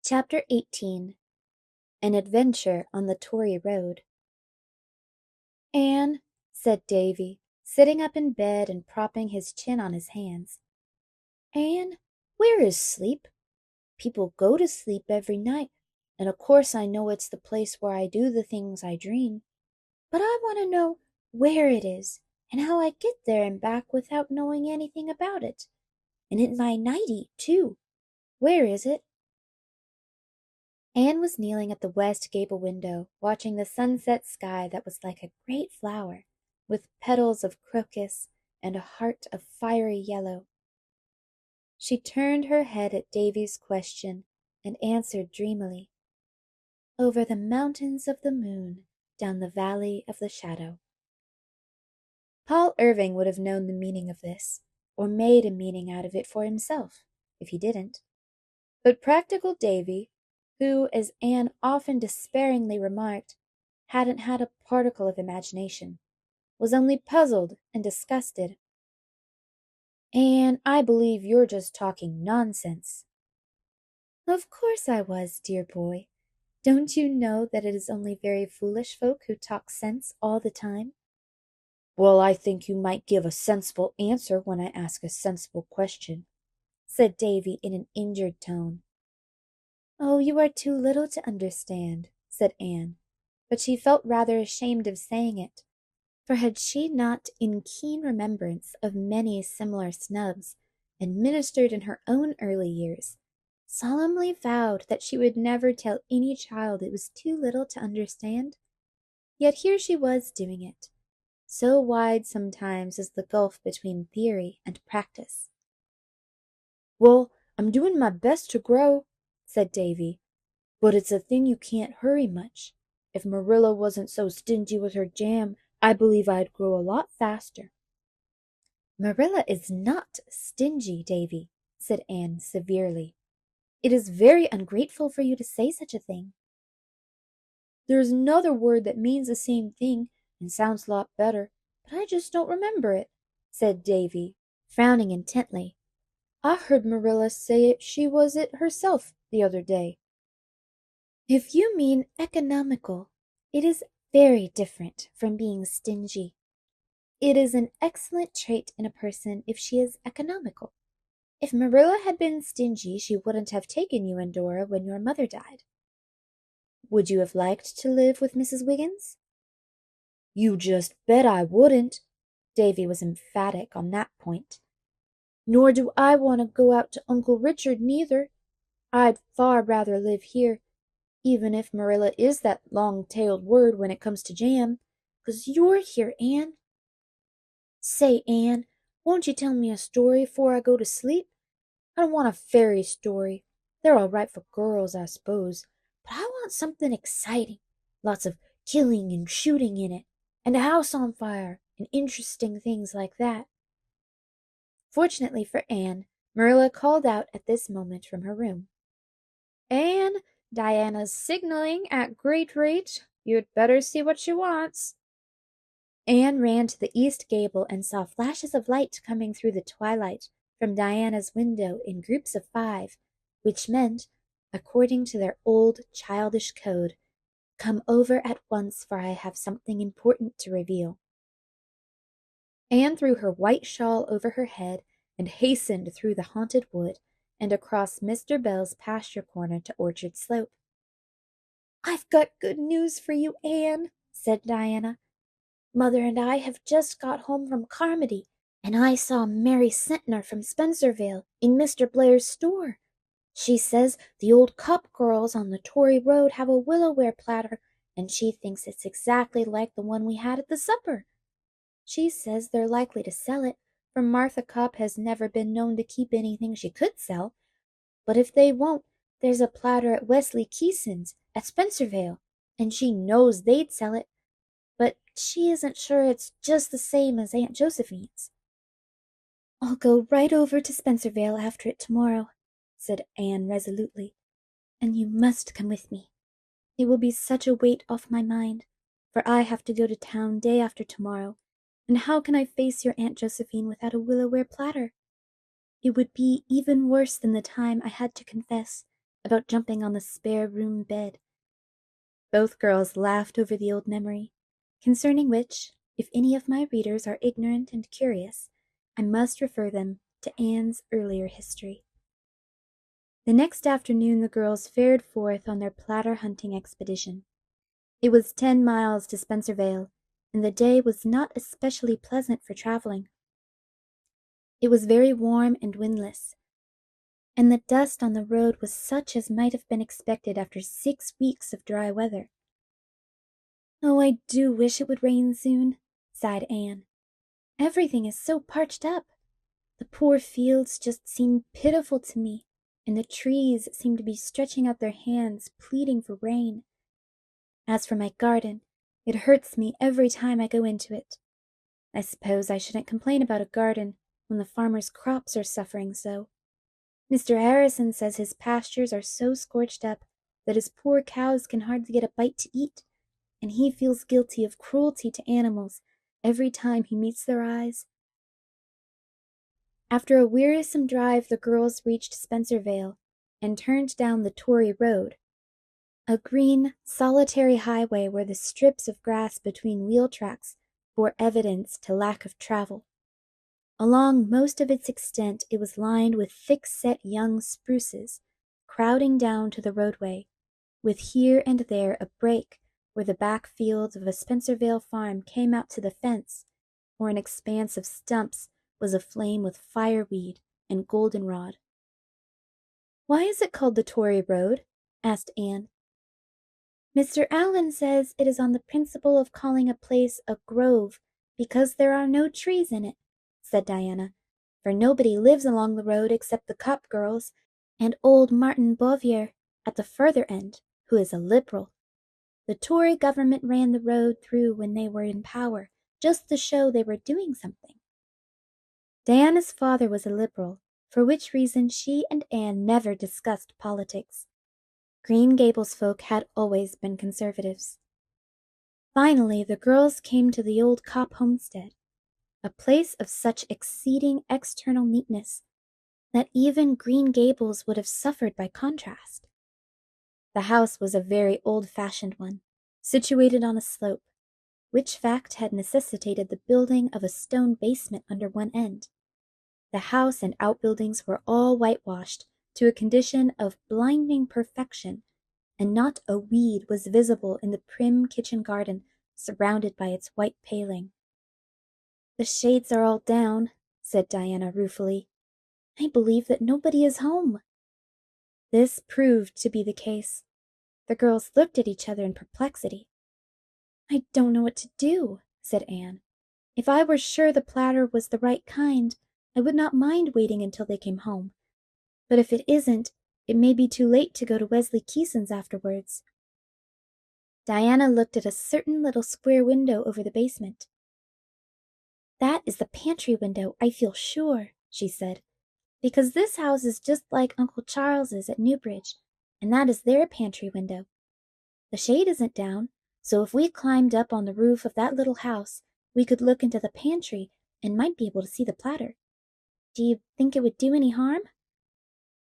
Chapter 18. An Adventure on the Tory Road. "Anne," said Davy, sitting up in bed and propping his chin on his hands. "Anne, where is sleep? People go to sleep every night, and of course I know it's the place where I do the things I dream. But I want to know where it is, and how I get there and back without knowing anything about it. And in my nightie, too. Where is it?" Anne was kneeling at the west gable window, watching the sunset sky that was like a great flower, with petals of crocus and a heart of fiery yellow. She turned her head at Davy's question and answered dreamily, "Over the mountains of the moon, down the valley of the shadow." Paul Irving would have known the meaning of this, or made a meaning out of it for himself, if he didn't. But practical Davy, who, as Anne often despairingly remarked, hadn't had a particle of imagination, was only puzzled and disgusted. "Anne, I believe you're just talking nonsense." "Of course I was, dear boy. Don't you know that it is only very foolish folk who talk sense all the time?" "Well, I think you might give a sensible answer when I ask a sensible question," said Davy in an injured tone. "Oh, you are too little to understand," said Anne, but she felt rather ashamed of saying it, for had she not, in keen remembrance of many similar snubs, administered in her own early years, solemnly vowed that she would never tell any child it was too little to understand? Yet here she was doing it. So wide sometimes is the gulf between theory and practice. "Well, I'm doing my best to grow," said Davy, "but it's a thing you can't hurry much. If Marilla wasn't so stingy with her jam, I believe I'd grow a lot faster." "Marilla is not stingy, Davy," said Anne severely. "It is very ungrateful for you to say such a thing." "There's another word that means the same thing and sounds a lot better, but I just don't remember it," said Davy, frowning intently. "I heard Marilla say she was it herself the other day." "If you mean economical, it is very different from being stingy. It is an excellent trait in a person if she is economical. If Marilla had been stingy, she wouldn't have taken you and Dora when your mother died." "Would you have liked to live with Mrs. Wiggins?" "You just bet I wouldn't." Davy was emphatic on that point. "Nor do I want to go out to Uncle Richard neither. I'd far rather live here, even if Marilla is that long-tailed word when it comes to jam, 'cause you're here, Anne. Say, Anne, won't you tell me a story 'fore I go to sleep? I don't want a fairy story. They're all right for girls, I suppose, but I want something exciting, lots of killing and shooting in it, and a house on fire, and interesting things like that." Fortunately for Anne, Marilla called out at this moment from her room, "Anne, Diana's signaling at great rate. You'd better see what she wants." Anne ran to the east gable and saw flashes of light coming through the twilight from Diana's window in groups of 5, which meant, according to their old childish code, "Come over at once, for I have something important to reveal." Anne threw her white shawl over her head and hastened through the haunted wood and across Mr. Bell's pasture corner to Orchard Slope. "I've got good news for you, Anne," said Diana. "Mother and I have just got home from Carmody, and I saw Mary Sentner from Spencervale in Mr. Blair's store. She says the old Cup girls on the Tory Road have a willow-ware platter, and she thinks it's exactly like the one we had at the supper. She says they're likely to sell it, for Martha Cupp has never been known to keep anything she could sell. But if they won't, there's a platter at Wesley Keeson's at Spencervale, and she knows they'd sell it, but she isn't sure it's just the same as Aunt Josephine's." "I'll go right over to Spencervale after it tomorrow," said Anne resolutely, "and you must come with me. It will be such a weight off my mind, for I have to go to town day after tomorrow, and how can I face your Aunt Josephine without a willow-ware platter? It would be even worse than the time I had to confess about jumping on the spare room bed. Both girls laughed over the old memory, concerning which, if any of my readers are ignorant and curious, I must refer them to Anne's earlier history. The next afternoon the girls fared forth on their platter hunting expedition. It was 10 miles to Spencervale, and the day was not especially pleasant for traveling. It was very warm and windless, and the dust on the road was such as might have been expected after 6 weeks of dry weather. "Oh, I do wish it would rain soon," sighed Anne. "Everything is so parched up. The poor fields just seem pitiful to me, and the trees seem to be stretching out their hands pleading for rain. As for my garden, it hurts me every time I go into it. I suppose I shouldn't complain about a garden when the farmer's crops are suffering so. Mr. Harrison says his pastures are so scorched up that his poor cows can hardly get a bite to eat, and he feels guilty of cruelty to animals every time he meets their eyes." After a wearisome drive the girls reached Spencervale and turned down the Tory Road, a green, solitary highway where the strips of grass between wheel tracks bore evidence to lack of travel. Along most of its extent it was lined with thick-set young spruces, crowding down to the roadway, with here and there a break where the back fields of a Spencervale farm came out to the fence, or an expanse of stumps was aflame with fireweed and goldenrod. "Why is it called the Tory Road?" asked Anne. "Mr. Allen says it is on the principle of calling a place a grove because there are no trees in it," said Diana, "for nobody lives along the road except the Copp girls and old Martin Bouvier at the further end, who is a Liberal. The Tory government ran the road through when they were in power, just to show they were doing something." Diana's father was a Liberal, for which reason she and Anne never discussed politics. Green Gables folk had always been conservatives. Finally, the girls came to the old Copp homestead, a place of such exceeding external neatness that even Green Gables would have suffered by contrast. The house was a very old-fashioned one, situated on a slope, which fact had necessitated the building of a stone basement under one end. The house and outbuildings were all whitewashed to a condition of blinding perfection, and not a weed was visible in the prim kitchen garden surrounded by its white paling. "The shades are all down," said Diana ruefully. "I believe that nobody is home." This proved to be the case. The girls looked at each other in perplexity. "I don't know what to do," said Anne. "If I were sure the platter was the right kind, I would not mind waiting until they came home. But if it isn't, it may be too late to go to Wesley Keeson's afterwards." Diana looked at a certain little square window over the basement. "That is the pantry window, I feel sure," she said, "because this house is just like Uncle Charles's at Newbridge, and that is their pantry window. The shade isn't down, so if we climbed up on the roof of that little house, we could look into the pantry and might be able to see the platter. Do you think it would do any harm?"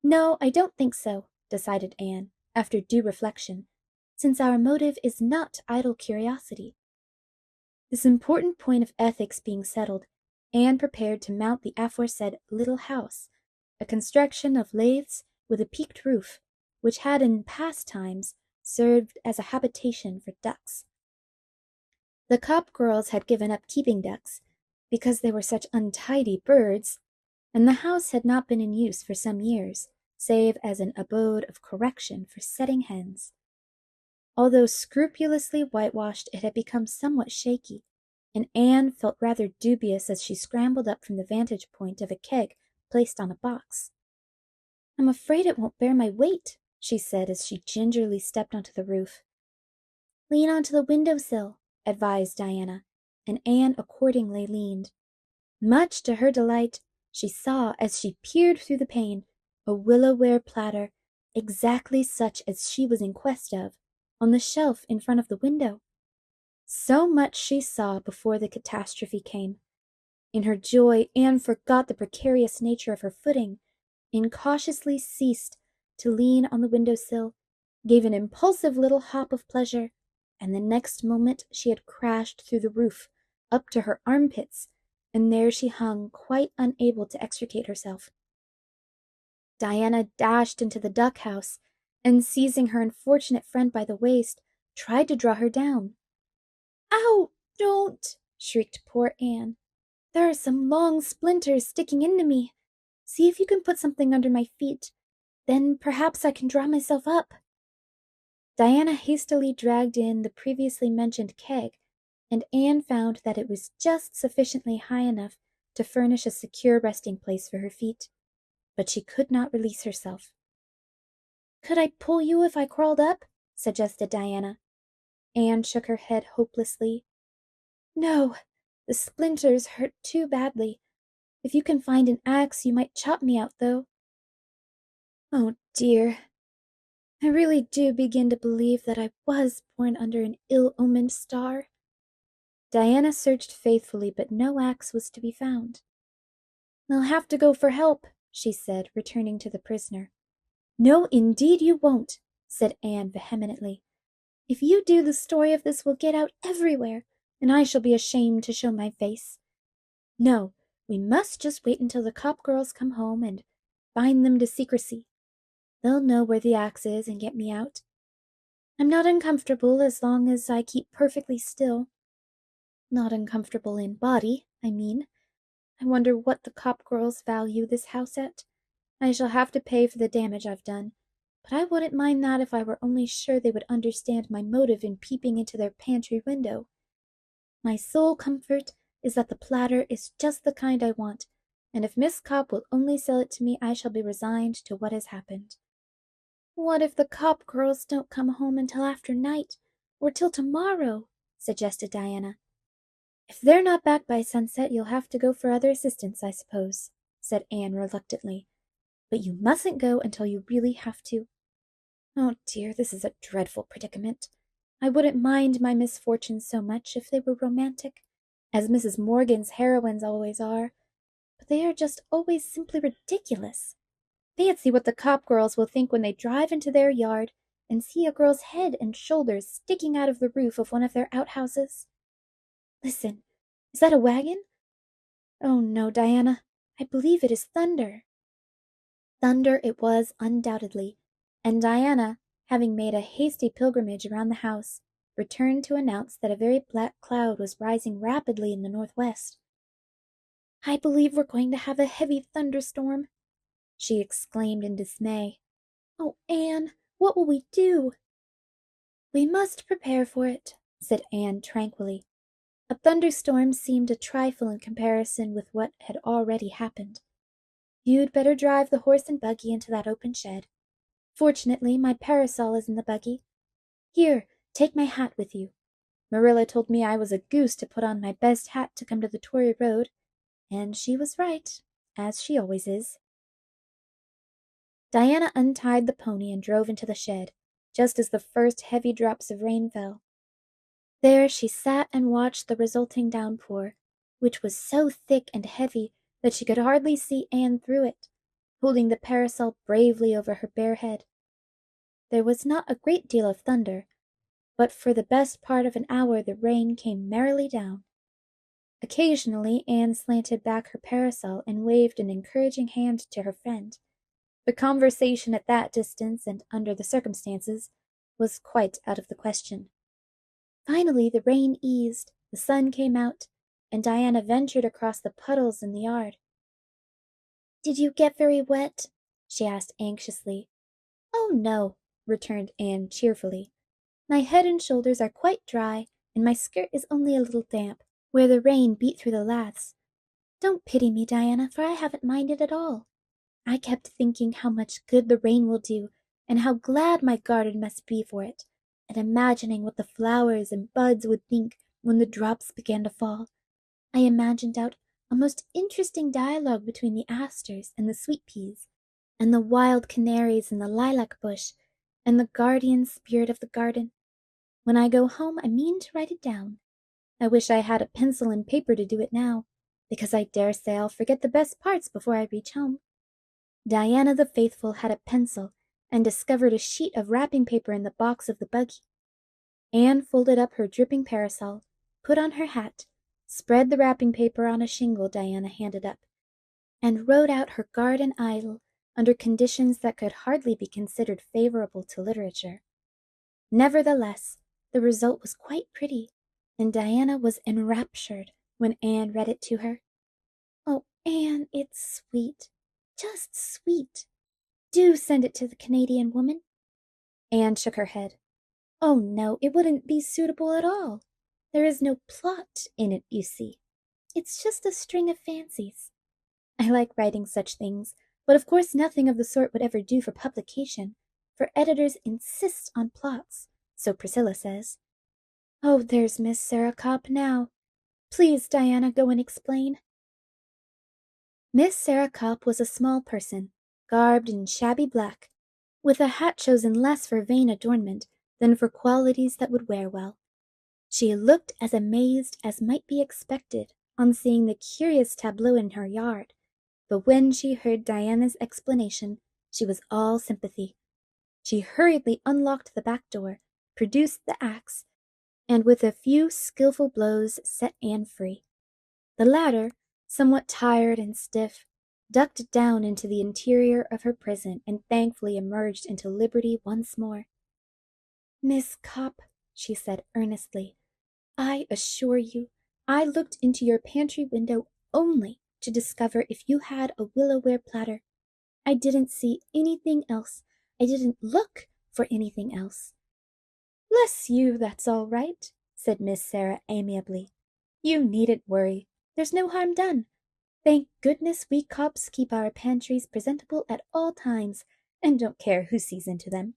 "No, I don't think so," decided Anne, after due reflection, "since our motive is not idle curiosity." This important point of ethics being settled, Anne prepared to mount the aforesaid little house, a construction of laths with a peaked roof, which had in past times served as a habitation for ducks. The Copp girls had given up keeping ducks, because they were such untidy birds, and the house had not been in use for some years, save as an abode of correction for setting hens. Although scrupulously whitewashed, it had become somewhat shaky, and Anne felt rather dubious as she scrambled up from the vantage point of a keg placed on a box. "I'm afraid it won't bear my weight," she said as she gingerly stepped onto the roof. "Lean onto the window-sill," advised Diana, and Anne accordingly leaned. Much to her delight, she saw, as she peered through the pane, a willow-ware platter, exactly such as she was in quest of, on the shelf in front of the window. So much she saw before the catastrophe came. In her joy, Anne forgot the precarious nature of her footing, incautiously ceased to lean on the window-sill, gave an impulsive little hop of pleasure, and the next moment she had crashed through the roof, up to her armpits, and there she hung, quite unable to extricate herself. Diana dashed into the duck-house, and seizing her unfortunate friend by the waist, tried to draw her down. "Ow! Don't!" shrieked poor Anne. "There are some long splinters sticking into me. See if you can put something under my feet. Then perhaps I can draw myself up." Diana hastily dragged in the previously mentioned keg, and Anne found that it was just sufficiently high enough to furnish a secure resting place for her feet. But she could not release herself. "Could I pull you if I crawled up?" suggested Diana. Anne shook her head hopelessly. "No, the splinters hurt too badly. If you can find an axe, you might chop me out, though." "Oh, dear. I really do begin to believe that I was born under an ill-omened star." Diana searched faithfully, but no axe was to be found. "I'll have to go for help," she said, returning to the prisoner. "No, indeed you won't," said Anne vehemently. "If you do, the story of this will get out everywhere, and I shall be ashamed to show my face. No, we must just wait until the Copp girls come home and bind them to secrecy. They'll know where the axe is and get me out. I'm not uncomfortable as long as I keep perfectly still. Not uncomfortable in body, I mean. I wonder what the Copp girls value this house at. I shall have to pay for the damage I've done, but I wouldn't mind that if I were only sure they would understand my motive in peeping into their pantry window. My sole comfort is that the platter is just the kind I want, and if Miss Copp will only sell it to me, I shall be resigned to what has happened." "What if the Copp girls don't come home until after night, or till tomorrow?" suggested Diana. "If they're not back by sunset, you'll have to go for other assistance, I suppose," said Anne reluctantly. "But you mustn't go until you really have to. Oh dear, this is a dreadful predicament. I wouldn't mind my misfortunes so much if they were romantic, as Mrs. Morgan's heroines always are, but they are just always simply ridiculous. Fancy what the Copp girls will think when they drive into their yard and see a girl's head and shoulders sticking out of the roof of one of their outhouses. Listen, is that a wagon? Oh no, Diana, I believe it is thunder." Thunder it was undoubtedly, and Diana, having made a hasty pilgrimage around the house, returned to announce that a very black cloud was rising rapidly in the northwest. "I believe we're going to have a heavy thunderstorm," she exclaimed in dismay. "Oh, Anne, what will we do?" "We must prepare for it," said Anne tranquilly. A thunderstorm seemed a trifle in comparison with what had already happened. "You'd better drive the horse and buggy into that open shed. Fortunately, my parasol is in the buggy. Here, take my hat with you. Marilla told me I was a goose to put on my best hat to come to the Tory Road, and she was right, as she always is." Diana untied the pony and drove into the shed, just as the first heavy drops of rain fell. There she sat and watched the resulting downpour, which was so thick and heavy that she could hardly see Anne through it, holding the parasol bravely over her bare head. There was not a great deal of thunder, but for the best part of an hour the rain came merrily down. Occasionally Anne slanted back her parasol and waved an encouraging hand to her friend. The conversation at that distance and under the circumstances was quite out of the question. Finally the rain eased, the sun came out, and Diana ventured across the puddles in the yard. "Did you get very wet?" she asked anxiously. "Oh, no," returned Anne cheerfully. "My head and shoulders are quite dry, and my skirt is only a little damp, where the rain beat through the laths. Don't pity me, Diana, for I haven't minded at all. I kept thinking how much good the rain will do, and how glad my garden must be for it, and imagining what the flowers and buds would think when the drops began to fall. I imagined out a most interesting dialogue between the asters and the sweet peas, and the wild canaries in the lilac bush, and the guardian spirit of the garden. When I go home, I mean to write it down. I wish I had a pencil and paper to do it now, because I dare say I'll forget the best parts before I reach home." Diana the faithful had a pencil, and discovered a sheet of wrapping paper in the box of the buggy. Anne folded up her dripping parasol, put on her hat, spread the wrapping paper on a shingle Diana handed up, and wrote out her garden idyll under conditions that could hardly be considered favorable to literature. Nevertheless, the result was quite pretty, and Diana was enraptured when Anne read it to her. "Oh, Anne, it's sweet, just sweet. Do send it to the Canadian woman." Anne shook her head. "Oh, no, it wouldn't be suitable at all. There is no plot in it, you see. It's just a string of fancies. I like writing such things, but of course nothing of the sort would ever do for publication, for editors insist on plots, so Priscilla says. Oh, there's Miss Sarah Copp now. Please, Diana, go and explain." Miss Sarah Copp was a small person, garbed in shabby black, with a hat chosen less for vain adornment than for qualities that would wear well. She looked as amazed as might be expected on seeing the curious tableau in her yard, but when she heard Diana's explanation, she was all sympathy. She hurriedly unlocked the back door, produced the axe, and with a few skillful blows set Anne free. The latter, somewhat tired and stiff, ducked down into the interior of her prison and thankfully emerged into liberty once more. "Miss Copp," she said earnestly, "I assure you, I looked into your pantry window only to discover if you had a willow-ware platter. I didn't see anything else. I didn't look for anything else." "Bless you, that's all right," said Miss Sarah amiably. "You needn't worry. There's no harm done. Thank goodness we Copps keep our pantries presentable at all times, and don't care who sees into them.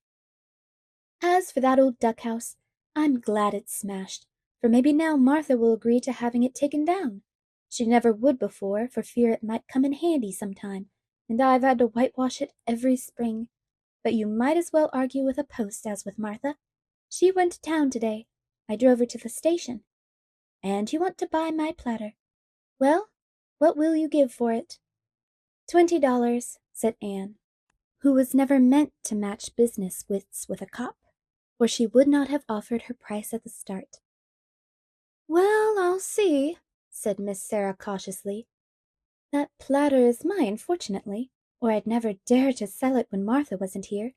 As for that old duck house, I'm glad it's smashed, for maybe now Martha will agree to having it taken down. She never would before, for fear it might come in handy sometime, and I've had to whitewash it every spring. But you might as well argue with a post as with Martha. She went to town today. I drove her to the station. And you want to buy my platter. Well, what will you give for it?" $20, said Anne, who was never meant to match business wits with a Copp, or she would not have offered her price at the start. "Well, I'll see," said Miss Sarah cautiously. "That platter is mine, fortunately, or I'd never dare to sell it when Martha wasn't here.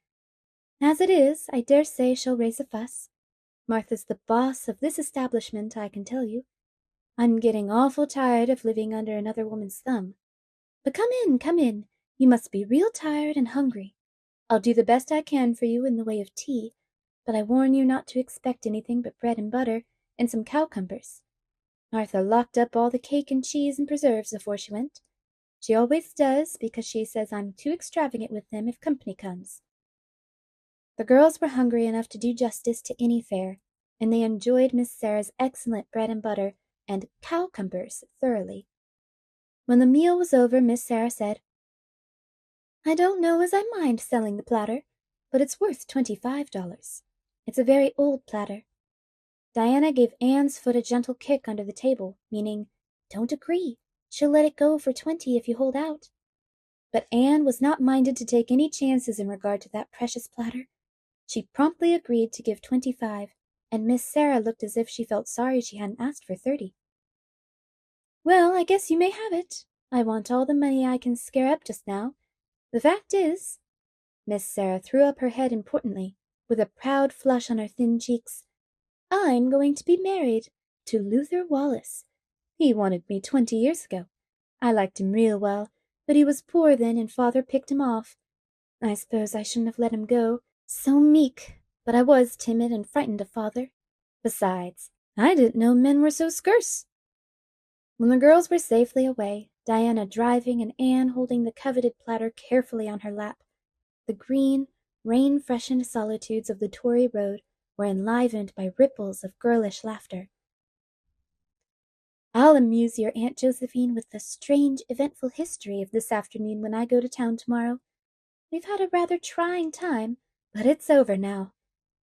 As it is, I dare say she'll raise a fuss. Martha's the boss of this establishment, I can tell you. I'm getting awful tired of living under another woman's thumb. But come in, come in. You must be real tired and hungry. I'll do the best I can for you in the way of tea, but I warn you not to expect anything but bread and butter and some cowcumbers. Martha locked up all the cake and cheese and preserves before she went. She always does, because she says I'm too extravagant with them if company comes." The girls were hungry enough to do justice to any fare, and they enjoyed Miss Sarah's excellent bread and butter and cowcumbers thoroughly. When the meal was over, Miss Sarah said, "I don't know as I mind selling the platter, but it's worth $25. It's a very old platter." Diana gave Anne's foot a gentle kick under the table, meaning, "Don't agree. She'll let it go for 20 if you hold out." But Anne was not minded to take any chances in regard to that precious platter. She promptly agreed to give 25, and Miss Sarah looked as if she felt sorry she hadn't asked for 30. "Well, I guess you may have it. I want all the money I can scare up just now. The fact is," Miss Sarah threw up her head importantly, with a proud flush on her thin cheeks, "I'm going to be married to Luther Wallace. He wanted me 20 years ago. I liked him real well, but he was poor then and father picked him off. I suppose I shouldn't have let him go. So meek, but I was timid and frightened of father. Besides, I didn't know men were so scarce." When the girls were safely away, Diana driving and Anne holding the coveted platter carefully on her lap, the green, rain-freshened solitudes of the Tory Road were enlivened by ripples of girlish laughter. "I'll amuse your Aunt Josephine with the strange, eventful history of this afternoon when I go to town tomorrow. We've had a rather trying time, but it's over now.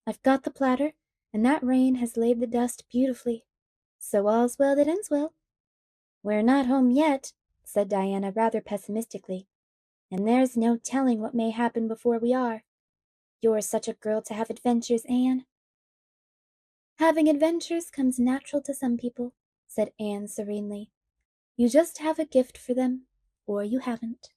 I've got the platter, and that rain has laid the dust beautifully. So all's well that ends well." "We're not home yet," said Diana rather pessimistically, "and there's no telling what may happen before we are. You're such a girl to have adventures, Anne." "Having adventures comes natural to some people," said Anne serenely. "You just have a gift for them, or you haven't."